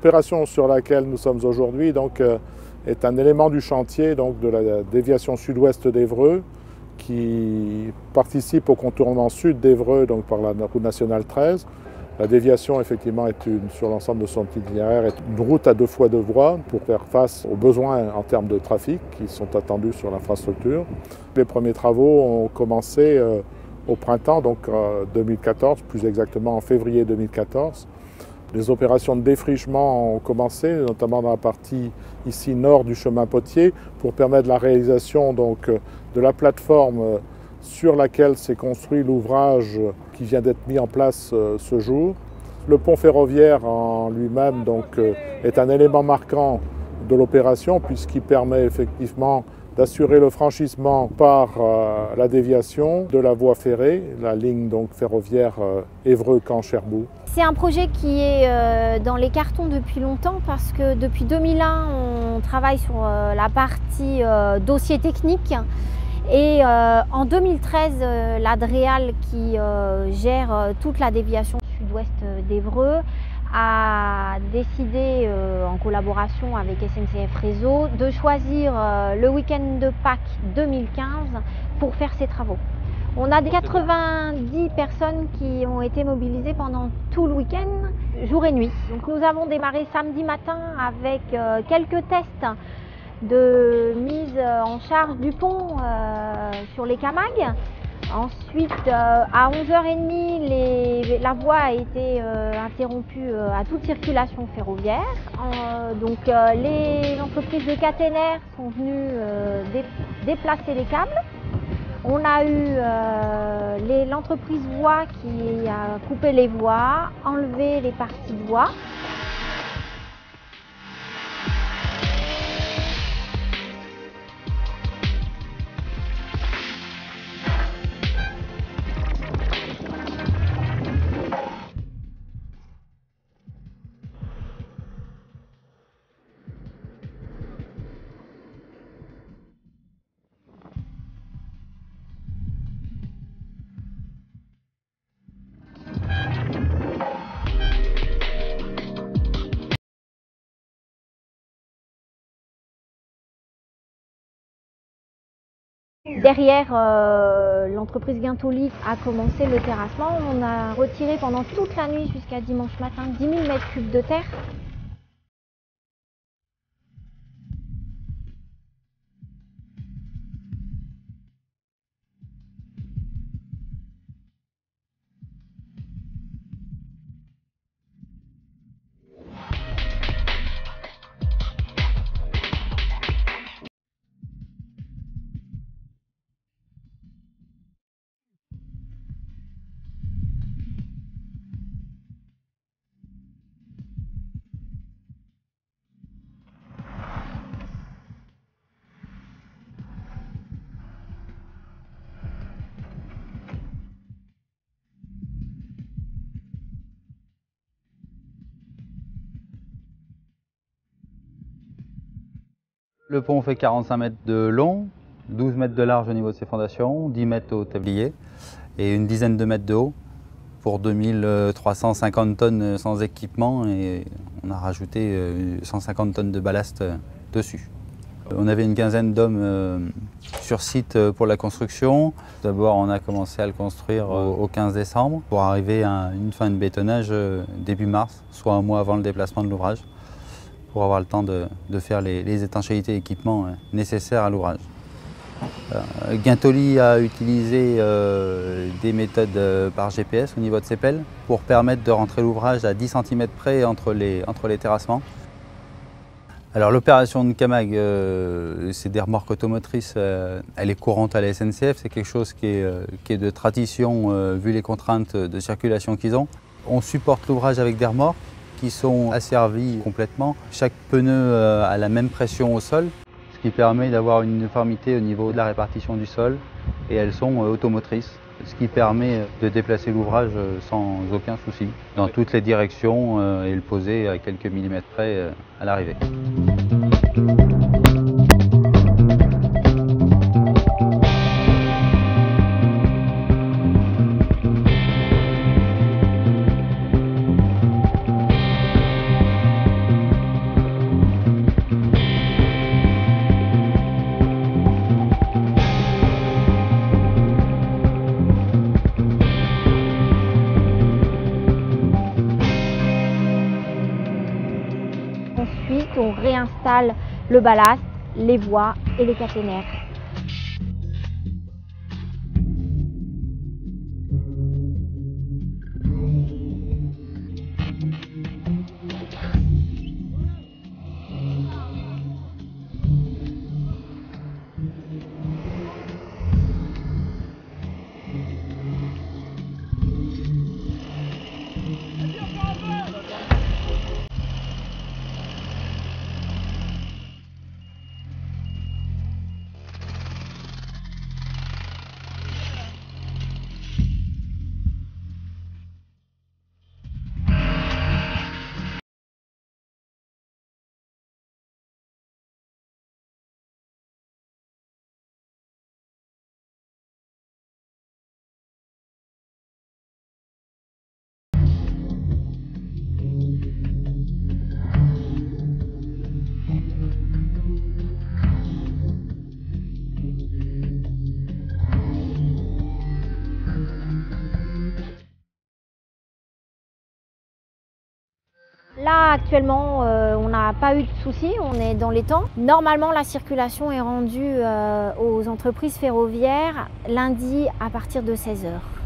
L'opération sur laquelle nous sommes aujourd'hui est un élément du chantier de la déviation sud-ouest d'Évreux qui participe au contournement sud d'Évreux par la route nationale 13. La déviation effectivement sur l'ensemble de son itinéraire est une route à 2 fois 2 voies pour faire face aux besoins en termes de trafic qui sont attendus sur l'infrastructure. Les premiers travaux ont commencé au printemps 2014, plus exactement en février 2014. Les opérations de défrichement ont commencé, notamment dans la partie ici nord du chemin Potier, pour permettre la réalisation de la plateforme sur laquelle s'est construit l'ouvrage qui vient d'être mis en place ce jour. Le pont ferroviaire en lui-même est un élément marquant de l'opération puisqu'il permet effectivement d'assurer le franchissement par la déviation de la voie ferrée, la ligne ferroviaire Évreux-Caen-Cherbourg. C'est un projet qui est dans les cartons depuis longtemps parce que depuis 2001, on travaille sur la partie dossier technique. Et en 2013, l'Adréal qui gère toute la déviation sud-ouest d'Évreux a décidé, en collaboration avec SNCF Réseau, de choisir le week-end de Pâques 2015 pour faire ces travaux. On a 90 personnes qui ont été mobilisées pendant tout le week-end, jour et nuit. Donc nous avons démarré samedi matin avec quelques tests de mise en charge du pont sur les Camargues. Ensuite, à 11h30, la voie a été interrompue à toute circulation ferroviaire. Les entreprises de caténaires sont venues déplacer les câbles. On a eu l'entreprise voie qui a coupé les voies, enlevé les parties de voie. Derrière, l'entreprise Guintoli a commencé le terrassement. On a retiré pendant toute la nuit jusqu'à dimanche matin 10 000 m3 de terre. Le pont fait 45 mètres de long, 12 mètres de large au niveau de ses fondations, 10 mètres au tablier et une dizaine de mètres de haut pour 2350 tonnes sans équipement et on a rajouté 150 tonnes de ballast dessus. On avait une quinzaine d'hommes sur site pour la construction. D'abord, on a commencé à le construire au 15 décembre pour arriver à une fin de bétonnage début mars, soit un mois avant le déplacement de l'ouvrage, pour avoir le temps de faire les étanchéités et équipements nécessaires à l'ouvrage. Guintoli a utilisé des méthodes par GPS au niveau de ses pelles pour permettre de rentrer l'ouvrage à 10 cm près entre les terrassements. Alors l'opération de Camag, c'est des remorques automotrices, elle est courante à la SNCF, c'est quelque chose qui est de tradition vu les contraintes de circulation qu'ils ont. On supporte l'ouvrage avec des remorques qui sont asservies complètement. Chaque pneu a la même pression au sol, ce qui permet d'avoir une uniformité au niveau de la répartition du sol et elles sont automotrices, ce qui permet de déplacer l'ouvrage sans aucun souci dans toutes les directions et le poser à quelques millimètres près à l'arrivée. principal, le ballast, les voies et les caténaires. Là, actuellement, on n'a pas eu de soucis, on est dans les temps. Normalement, la circulation est rendue aux entreprises ferroviaires lundi à partir de 16 h.